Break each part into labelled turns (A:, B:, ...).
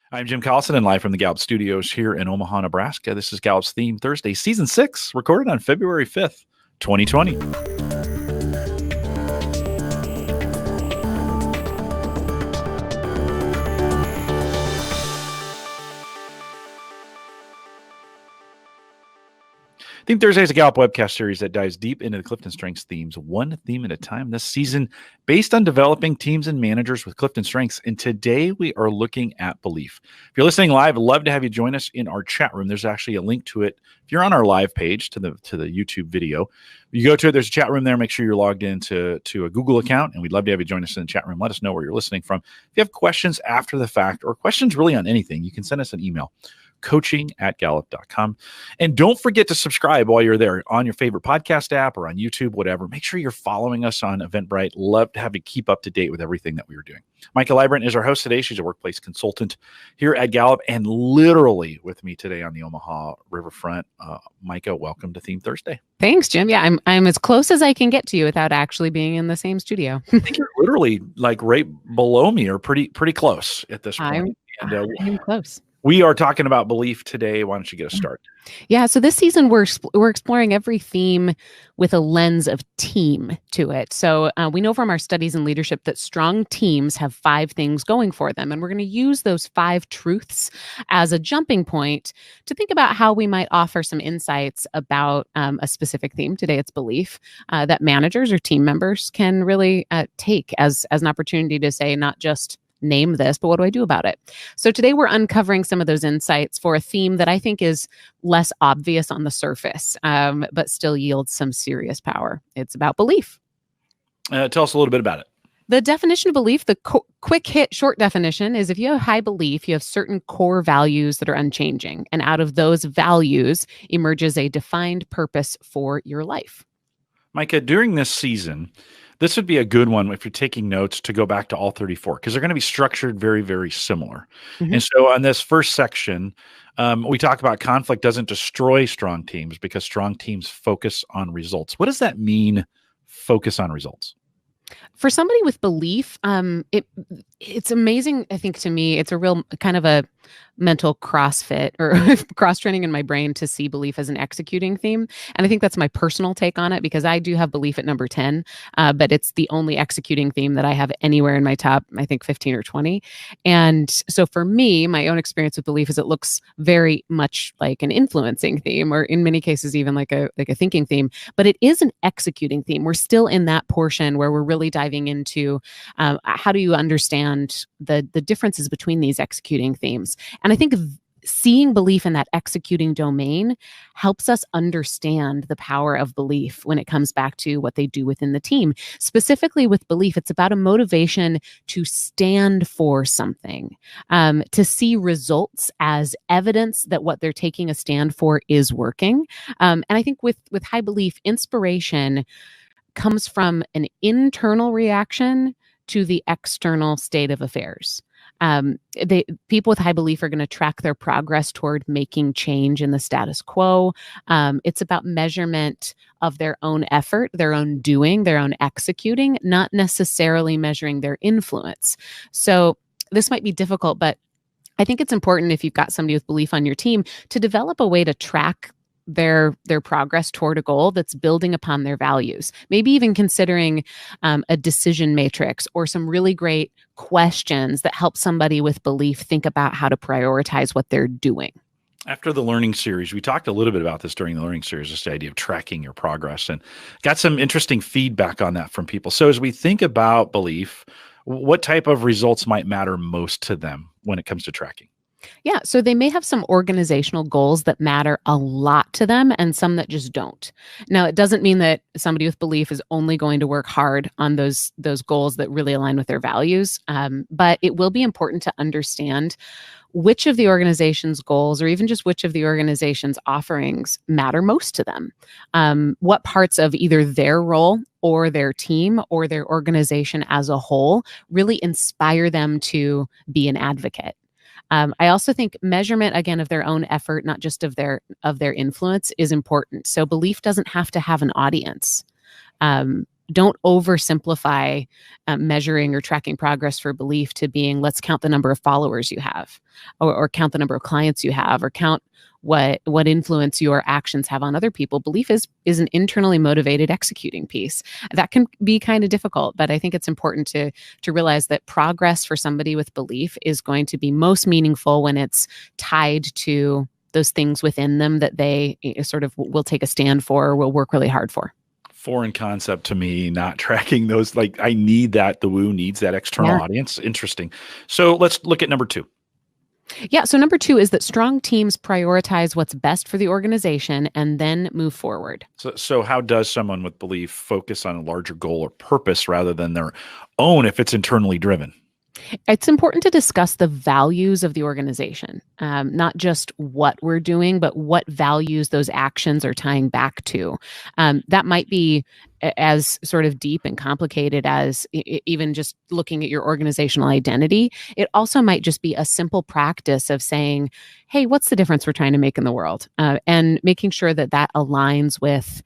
A: I'm Jim Collison and live from the Gallup Studios here in Omaha, Nebraska. This is Gallup's Theme Thursday, Season 6, recorded on February 5th, 2020. Theme Thursday is a Gallup webcast series that dives deep into the CliftonStrengths themes, one theme at a time this season, based on developing teams and managers with CliftonStrengths. And today we are looking at belief. If you're listening live, I'd love to have you join us in our chat room. There's actually a link to it. If you're on our live page to the YouTube video, you go to it. There's a chat room there. Make sure you're logged into a Google account, and we'd love to have you join us in the chat room. Let us know where you're listening from. If you have questions after the fact or questions really on anything, you can send us an email. coaching@gallup.com. And don't forget to subscribe while you're there on your favorite podcast app or on YouTube, whatever. Make sure you're following us on Eventbrite. Love to have you keep up to date with everything that we are doing. Micah Librant is our host today. She's a workplace consultant here at Gallup and literally with me today on the Omaha riverfront. Micah, welcome to Theme Thursday.
B: Thanks, Jim. Yeah, I'm as close as I can get to you without actually being in the same studio.
A: I think you're literally like right below me or pretty close at this point.
B: I'm close.
A: We are talking about belief today. Why don't you get us started?
B: Yeah. So this season, we're exploring every theme with a lens of team to it. So we know from our studies in leadership that strong teams have 5 things going for them. And we're going to use those 5 truths as a jumping point to think about how we might offer some insights about a specific theme. Today, it's belief that managers or team members can really take as an opportunity to say, not just name this, but what do I do about it? So today we're uncovering some of those insights for a theme that I think is less obvious on the surface, but still yields some serious power. It's about belief.
A: Tell us a little bit about it.
B: The definition of belief, the quick hit short definition is if you have high belief, you have certain core values that are unchanging. And out of those values emerges a defined purpose for your life.
A: Micah, during this season, this would be a good one if you're taking notes to go back to all 34 because they're going to be structured very, very similar. Mm-hmm. And so on this first section, we talk about conflict doesn't destroy strong teams because strong teams focus on results. What does that mean, focus on results?
B: For somebody with belief, it's amazing, I think, to me. It's a real kind of a mental CrossFit or cross-training in my brain to see belief as an executing theme. And I think that's my personal take on it because I do have belief at number 10, but it's the only executing theme that I have anywhere in my top, I think, 15 or 20. And so for me, my own experience with belief is it looks very much like an influencing theme or in many cases even like a thinking theme, but it is an executing theme. We're still in that portion where we're really diving into how do you understand the differences between these executing themes. And I think seeing belief in that executing domain helps us understand the power of belief when it comes back to what they do within the team. Specifically with belief, it's about a motivation to stand for something, to see results as evidence that what they're taking a stand for is working. And I think with high belief, inspiration comes from an internal reaction to the external state of affairs. People with high belief are going to track their progress toward making change in the status quo. It's about measurement of their own effort, their own doing, their own executing, not necessarily measuring their influence. So this might be difficult, but I think it's important if you've got somebody with belief on your team to develop a way to track their progress toward a goal that's building upon their values. Maybe even considering a decision matrix or some really great questions that help somebody with belief think about how to prioritize what they're doing.
A: After the learning series, we talked a little bit about this during the learning series, this idea of tracking your progress, and got some interesting feedback on that from people. So as we think about belief, what type of results might matter most to them when it comes to tracking?
B: Yeah, so they may have some organizational goals that matter a lot to them and some that just don't. Now, it doesn't mean that somebody with belief is only going to work hard on those goals that really align with their values, but it will be important to understand which of the organization's goals or even just which of the organization's offerings matter most to them. What parts of either their role or their team or their organization as a whole really inspire them to be an advocate. I also think measurement, again, of their own effort, not just of their influence, is important. So belief doesn't have to have an audience. don't oversimplify measuring or tracking progress for belief to being, let's count the number of followers you have, or count the number of clients you have, or count what influence your actions have on other people. Belief is an internally motivated executing piece that can be kind of difficult, but I think it's important to realize that progress for somebody with belief is going to be most meaningful when it's tied to those things within them that they sort of will take a stand for or will work really hard for.
A: Foreign concept to me, not tracking those. Like, I need that. The woo needs that external audience. Interesting. So let's look at number 2.
B: Yeah. So number 2 is that strong teams prioritize what's best for the organization and then move forward.
A: So how does someone with belief focus on a larger goal or purpose rather than their own if it's internally driven?
B: It's important to discuss the values of the organization, not just what we're doing, but what values those actions are tying back to. That might be as sort of deep and complicated as even just looking at your organizational identity. It also might just be a simple practice of saying, hey, what's the difference we're trying to make in the world? And making sure that that aligns with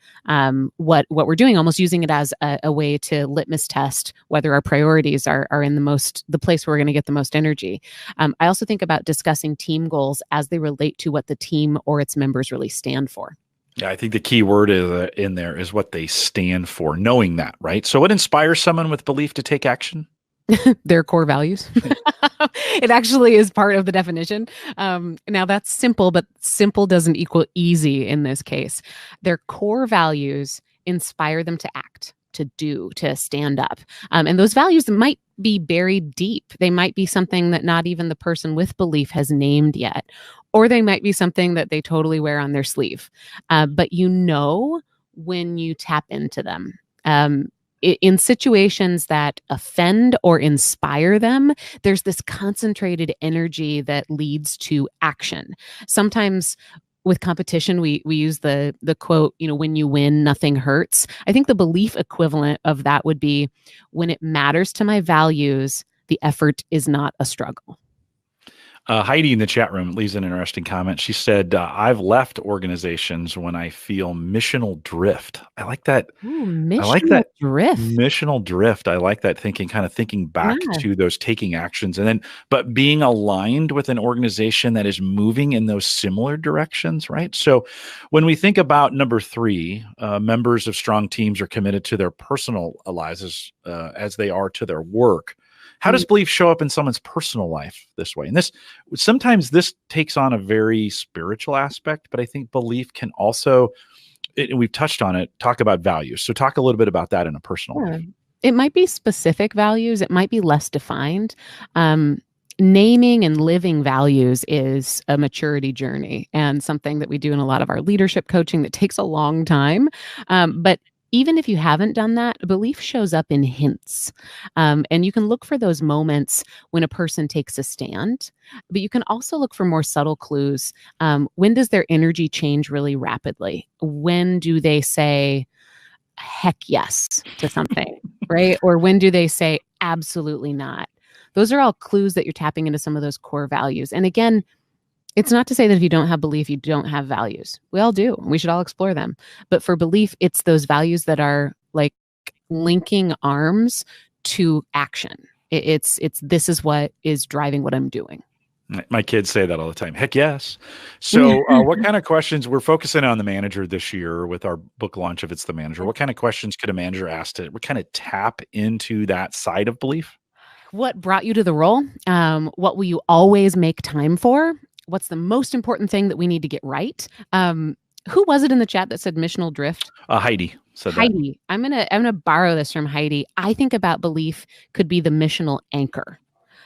B: what we're doing, almost using it as a way to litmus test whether our priorities are in the place where we're going to get the most energy. I also think about discussing team goals as they relate to what the team or its members really stand for.
A: Yeah, I think the key word in there is what they stand for, knowing that, right? So what inspires someone with belief to take action?
B: Their core values. It actually is part of the definition. Now that's simple, but simple doesn't equal easy in this case. Their core values inspire them to act, to do, to stand up. And those values might be buried deep. They might be something that not even the person with belief has named yet, or they might be something that they totally wear on their sleeve. But you know when you tap into them. In situations that offend or inspire them, there's this concentrated energy that leads to action. Sometimes with competition, we use the quote, when you win, nothing hurts. I think the belief equivalent of that would be, when it matters to my values, the effort is not a struggle.
A: Heidi in the chat room leaves an interesting comment. She said, I've left organizations when I feel missional drift. I like that.
B: Ooh, missional drift.
A: Missional drift. I like that thinking, kind of thinking back to those taking actions but being aligned with an organization that is moving in those similar directions, right? So when we think about number 3, members of strong teams are committed to their personal lives as they are to their work. How does belief show up in someone's personal life this way? And sometimes this takes on a very spiritual aspect, but I think belief can also, and we've touched on it, talk about values. So talk a little bit about that in a personal life.
B: It might be specific values. It might be less defined. Naming and living values is a maturity journey and something that we do in a lot of our leadership coaching that takes a long time. But even if you haven't done that, belief shows up in hints. And you can look for those moments when a person takes a stand, but you can also look for more subtle clues. When does their energy change really rapidly? When do they say, heck yes to something, right? Or when do they say, absolutely not? Those are all clues that you're tapping into some of those core values. And again, it's not to say that if you don't have belief, you don't have values. We all do. We should all explore them. But for belief, it's those values that are like linking arms to action. It's this is what is driving what I'm doing.
A: My kids say that all the time. Heck yes. So what kind of questions, we're focusing on the manager this year with our book launch of It's the Manager. What kind of questions could a manager ask to kind of tap into that side of belief?
B: What brought you to the role? What will you always make time for? What's the most important thing that we need to get right? Who was it in the chat that said missional drift?
A: Heidi said
B: Heidi.
A: that.
B: I'm gonna borrow this from Heidi. I think about belief could be the missional anchor.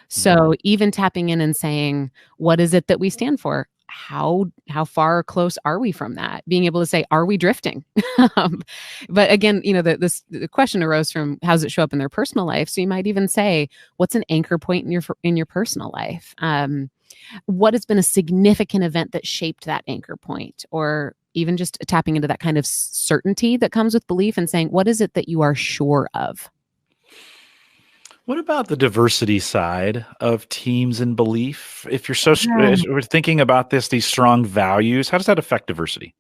B: So even tapping in and saying, what is it that we stand for? How far or close are we from that? Being able to say, are we drifting? But again, the question arose from how does it show up in their personal life? So you might even say, what's an anchor point in your personal life? What has been a significant event that shaped that anchor point? Or even just tapping into that kind of certainty that comes with belief and saying, what is it that you are sure of?
A: What about the diversity side of teams and belief? If you're we're thinking about these strong values, how does that affect diversity?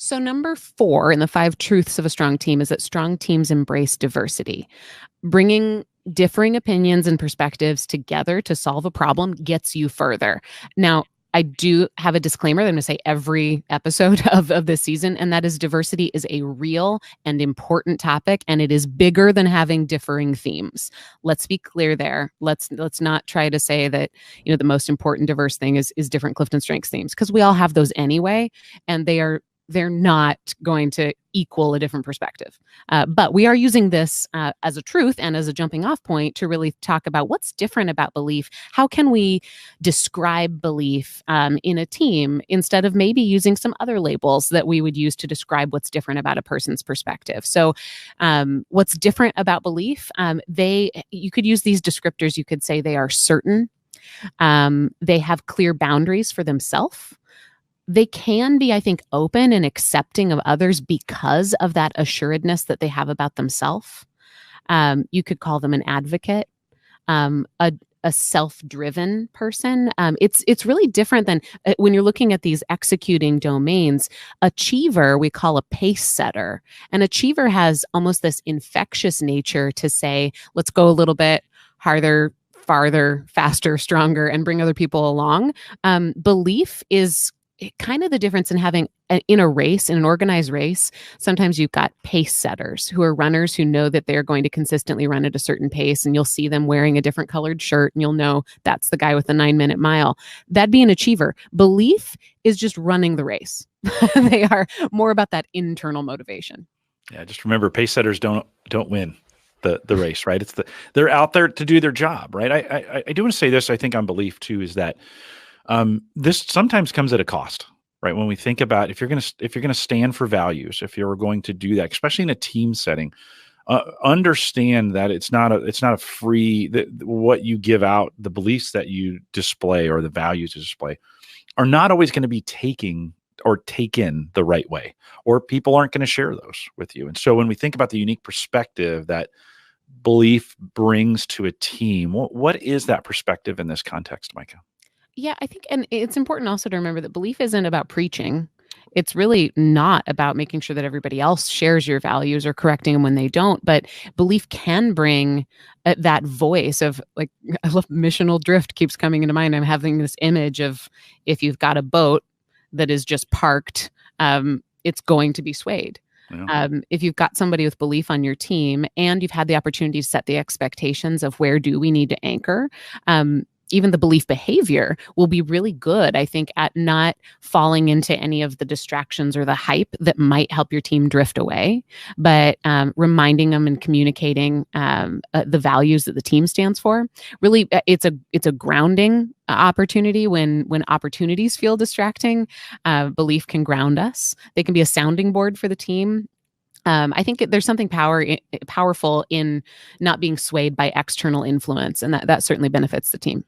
B: So, number 4 in the 5 truths of a strong team is that strong teams embrace diversity. Bringing differing opinions and perspectives together to solve a problem gets you further. Now, I do have a disclaimer that I'm going to say every episode of this season, and that is diversity is a real and important topic, and it is bigger than having differing themes. Let's be clear there. Let's not try to say that the most important diverse thing is different Clifton Strengths themes, because we all have those anyway, and they're not going to equal a different perspective. But we are using this as a truth and as a jumping off point to really talk about what's different about belief. How can we describe belief in a team instead of maybe using some other labels that we would use to describe what's different about a person's perspective? So what's different about belief? You could use these descriptors. You could say they are certain. They have clear boundaries for themselves. They can be, I think, open and accepting of others because of that assuredness that they have about themselves. You could call them an advocate, a self-driven person. It's really different than when you're looking at these executing domains. Achiever, we call a pace setter. An achiever has almost this infectious nature to say, let's go a little bit harder, farther, faster, stronger, and bring other people along. Belief is kind of the difference in having in a race, in an organized race. Sometimes you've got pace setters who are runners who know that they're going to consistently run at a certain pace, and you'll see them wearing a different colored shirt and you'll know that's the guy with the 9-minute mile. That'd be an achiever. Belief is just running the race. They are more about that internal motivation.
A: Yeah, just remember, pace setters don't win the race, right? They're out there to do their job, right? I do want to say this, I think, on belief too, is that this sometimes comes at a cost, right? When we think about if you're going to stand for values, if you're going to do that, especially in a team setting, understand that it's not a free, that what you give out, the beliefs that you display or the values you display are not always going to be taken the right way, or people aren't going to share those with you. And so when we think about the unique perspective that belief brings to a team, what is that perspective in this context, Micah?
B: Yeah, I think, and it's important also to remember that belief isn't about preaching. It's really not about making sure that everybody else shares your values or correcting them when they don't. But belief can bring that voice of, like, I love missional drift keeps coming into mind. I'm having this image of, if you've got a boat that is just parked, it's going to be swayed. Yeah. If you've got somebody with belief on your team and you've had the opportunity to set the expectations of where do we need to anchor, even the belief behavior will be really good, I think, at not falling into any of the distractions or the hype that might help your team drift away, but reminding them and communicating the values that the team stands for. Really, it's a grounding opportunity when opportunities feel distracting. Belief can ground us. They can be a sounding board for the team. I think there's something powerful in not being swayed by external influence, and that certainly benefits the team.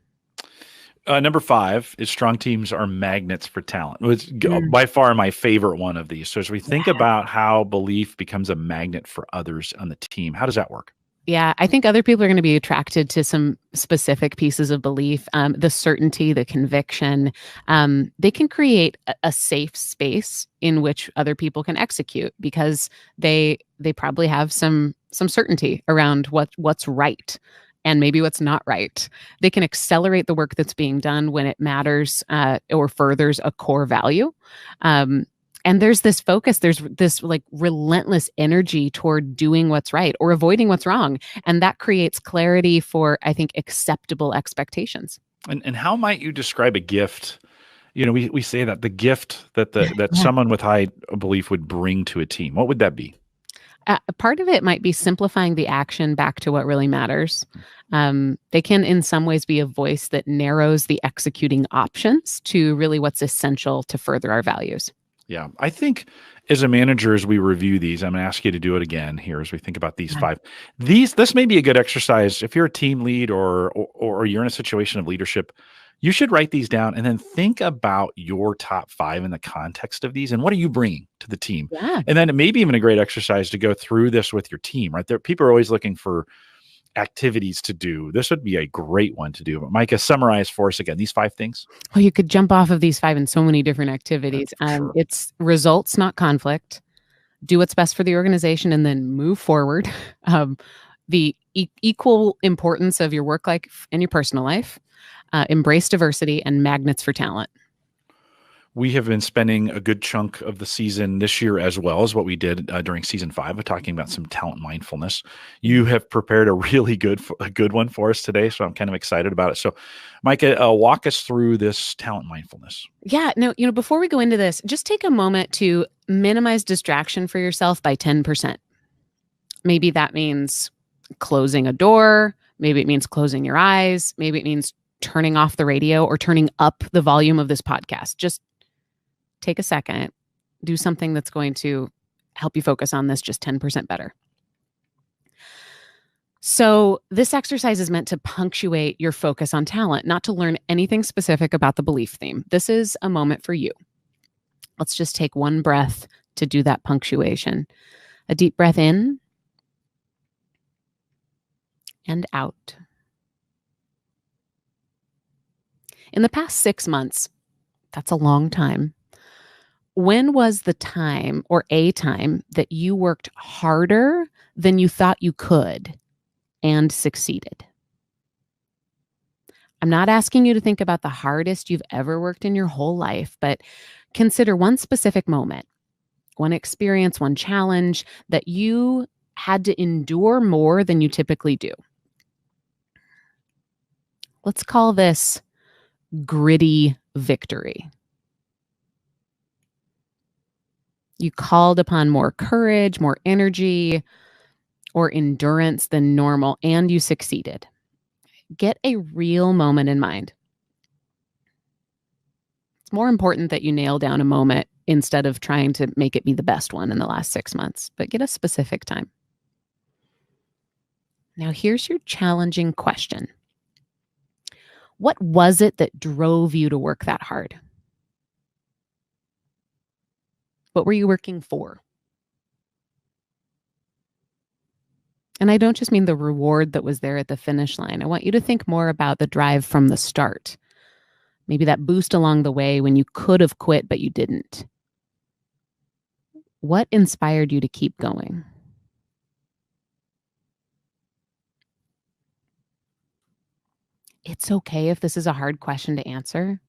A: Number 5 is strong teams are magnets for talent. It's by far my favorite one of these. So as we think about how belief becomes a magnet for others on the team, how does that work?
B: Yeah, I think other people are going to be attracted to some specific pieces of belief, the certainty, the conviction. They can create a safe space in which other people can execute because they probably have some certainty around what's right and maybe what's not right. They can accelerate the work that's being done when it matters or furthers a core value. And there's this focus, there's this like relentless energy toward doing what's right or avoiding what's wrong. And that creates clarity for, I think, acceptable expectations.
A: And how might you describe a gift? We say that the gift that someone with high belief would bring to a team. What would that be?
B: Part of it might be simplifying the action back to what really matters. They can, in some ways, be a voice that narrows the executing options to really what's essential to further our values.
A: Yeah, I think as a manager, as we review these, I'm going to ask you to do it again here as we think about these 5. This may be a good exercise if you're a team lead or you're in a situation of leadership. You should write these down and then think about your top 5 in the context of these and what are you bringing to the team. Yeah. And then it may be even a great exercise to go through this with your team. Right there, people are always looking for activities to do, this would be a great one to do. But Micah, summarize for us again, these 5 things.
B: Well, you could jump off of these 5 in so many different activities.
A: Sure.
B: It's results, not conflict. Do what's best for the organization and then move forward. The equal importance of your work life and your personal life. Embrace diversity and magnets for talent.
A: We have been spending a good chunk of the season this year, as well as what we did during season 5, of talking about some talent mindfulness. You have prepared a really good one for us today, so I'm kind of excited about it. So, Micah, walk us through this talent mindfulness.
B: Yeah, no, before we go into this, just take a moment to minimize distraction for yourself by 10%. Maybe that means closing a door. Maybe it means closing your eyes. Maybe it means turning off the radio or turning up the volume of this podcast. Just take a second, do something that's going to help you focus on this just 10% better. So this exercise is meant to punctuate your focus on talent, not to learn anything specific about the belief theme. This is a moment for you. Let's just take one breath to do that punctuation. A deep breath in and out. In the past 6 months, that's a long time. When was the time or a time that you worked harder than you thought you could and succeeded? I'm not asking you to think about the hardest you've ever worked in your whole life, but consider one specific moment, one experience, one challenge that you had to endure more than you typically do. Let's call this gritty victory. You called upon more courage, more energy, or endurance than normal, and you succeeded. Get a real moment in mind. It's more important that you nail down a moment instead of trying to make it be the best one in the last 6 months, but get a specific time. Now, here's your challenging question. What was it that drove you to work that hard? What were you working for? And I don't just mean the reward that was there at the finish line. I want you to think more about the drive from the start. Maybe that boost along the way when you could have quit, but you didn't. What inspired you to keep going? It's okay if this is a hard question to answer,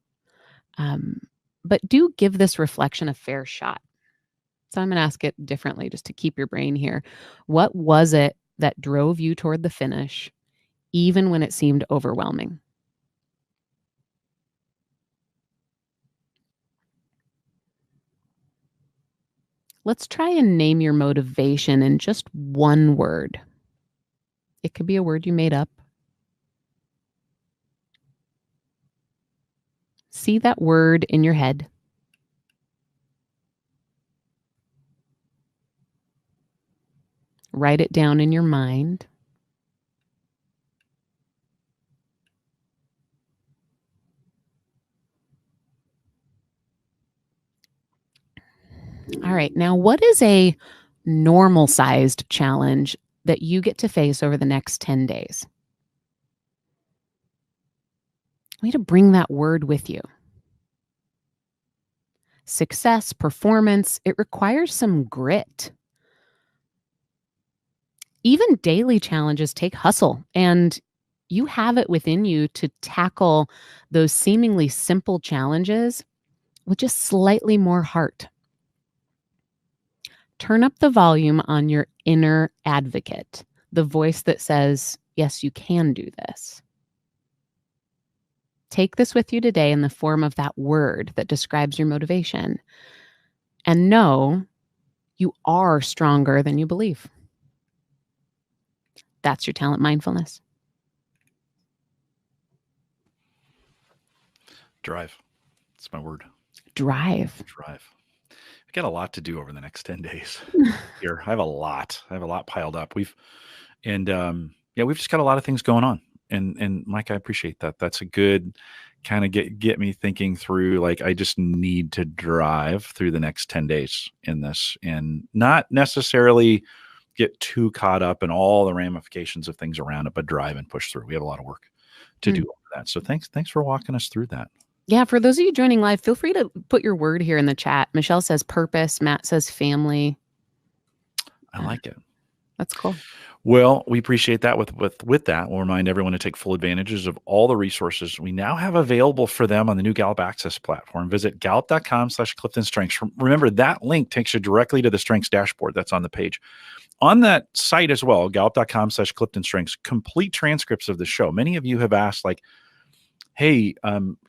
B: but do give this reflection a fair shot. So I'm going to ask it differently just to keep your brain here. What was it that drove you toward the finish, even when it seemed overwhelming? Let's try and name your motivation in just one word. It could be a word you made up. See that word in your head. Write it down in your mind. All right, now what is a normal-sized challenge that you get to face over the next 10 days? You need to bring that word with you. Success, performance, it requires some grit. Even daily challenges take hustle, and you have it within you to tackle those seemingly simple challenges with just slightly more heart. Turn up the volume on your inner advocate, the voice that says, yes, you can do this. Take this with you today in the form of that word that describes your motivation. And know you are stronger than you believe. That's your talent mindfulness.
A: Drive. That's my word.
B: Drive.
A: I've got a lot to do over the next 10 days here. I have a lot piled up. We've just got a lot of things going on. And Mike, I appreciate that. That's a good kind of get me thinking through, like, I just need to drive through the next 10 days in this, and not necessarily get too caught up in all the ramifications of things around it, but drive and push through. We have a lot of work to do all of that. So thanks for walking us through that.
B: Yeah, for those of you joining live, feel free to put your word here in the chat. Michelle says purpose, Matt says family.
A: I like it.
B: That's cool.
A: Well, we appreciate that. With that, we'll remind everyone to take full advantages of all the resources we now have available for them on the new Gallup Access platform. Visit gallup.com/CliftonStrengths. Remember, that link takes you directly to the Strengths dashboard that's on the page. On that site as well, gallup.com/CliftonStrengths, complete transcripts of the show. Many of you have asked, like, hey,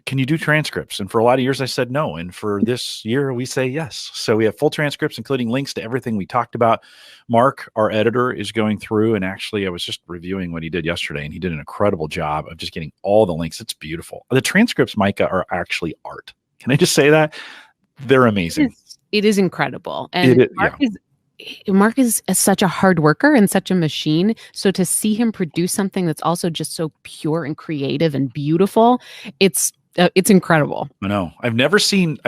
A: can you do transcripts? And for a lot of years, I said no. And for this year, we say yes. So we have full transcripts, including links to everything we talked about. Mark, our editor, is going through. And actually, I was just reviewing what he did yesterday, and he did an incredible job of just getting all the links. It's beautiful. The transcripts, Micah, are actually art. Can I just say that? They're amazing.
B: It is incredible. And Mark is such a hard worker and such a machine. So to see him produce something that's also just so pure and creative and beautiful, it's incredible.
A: I know. I've never seen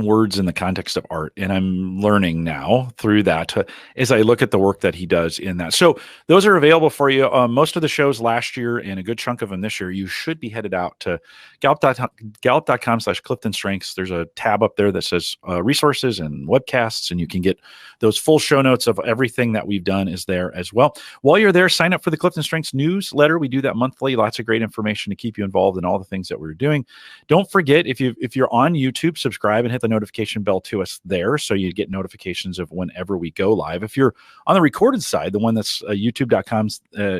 A: words in the context of art, and I'm learning now through that as I look at the work that he does in that. So those are available for you. Most of the shows last year and a good chunk of them this year, you should be headed out to gallup.com/CliftonStrengths. There's a tab up there that says resources and webcasts, and you can get those full show notes of everything that we've done is there as well. While you're there, sign up for the Clifton Strengths newsletter. We do that monthly. Lots of great information to keep you involved in all the things that we're doing. Don't forget, if you're on YouTube, subscribe and hit the notification bell to us there so you get notifications of whenever we go live. If you're on the recorded side, the one that's youtube.com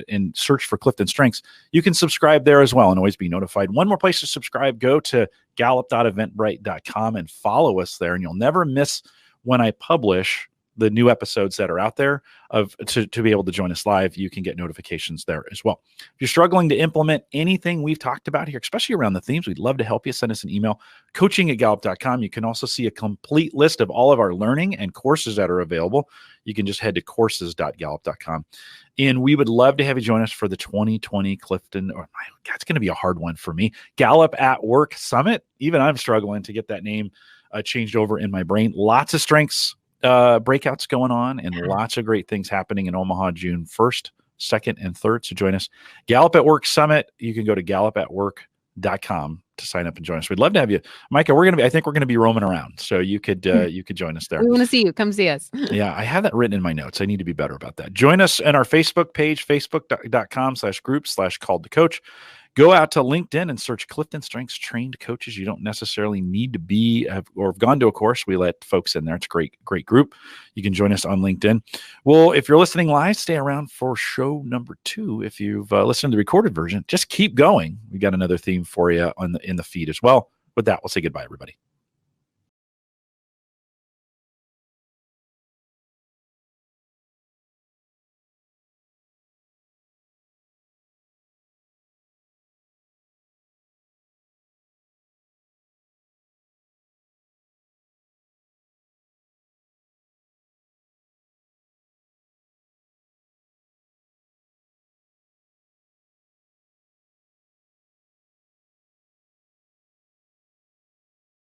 A: and search for Clifton Strengths, you can subscribe there as well and always be notified. One more place to subscribe, go to gallup.eventbrite.com and follow us there, and you'll never miss when I publish the new episodes that are out there to be able to join us live. You can get notifications there as well. If you're struggling to implement anything we've talked about here, especially around the themes, we'd love to help you. Send us an email, coaching@gallup.com. You can also see a complete list of all of our learning and courses that are available. You can just head to courses.gallup.com. And we would love to have you join us for the 2020 Clifton, it's going to be a hard one for me, Gallup at Work Summit. Even I'm struggling to get that name changed over in my brain. Lots of strengths breakouts going on and lots of great things happening in Omaha June 1st, 2nd, and 3rd. So join us. Gallup at Work Summit. You can go to gallupatwork.com to sign up and join us. We'd love to have you. Micah, I think we're going to be roaming around. So you could join us there.
B: We want to see you. Come see us.
A: Yeah, I have that written in my notes. I need to be better about that. Join us on our Facebook page, facebook.com/group/called-to-coach. Go out to LinkedIn and search Clifton Strengths trained coaches. You don't necessarily need to be or have gone to a course. We let folks in there. It's a great group. You can join us on LinkedIn. Well, if you're listening live, stay around for show number 2. If you've listened to the recorded version, just keep going. We got another theme for you in the feed as well. With that, we'll say goodbye, everybody.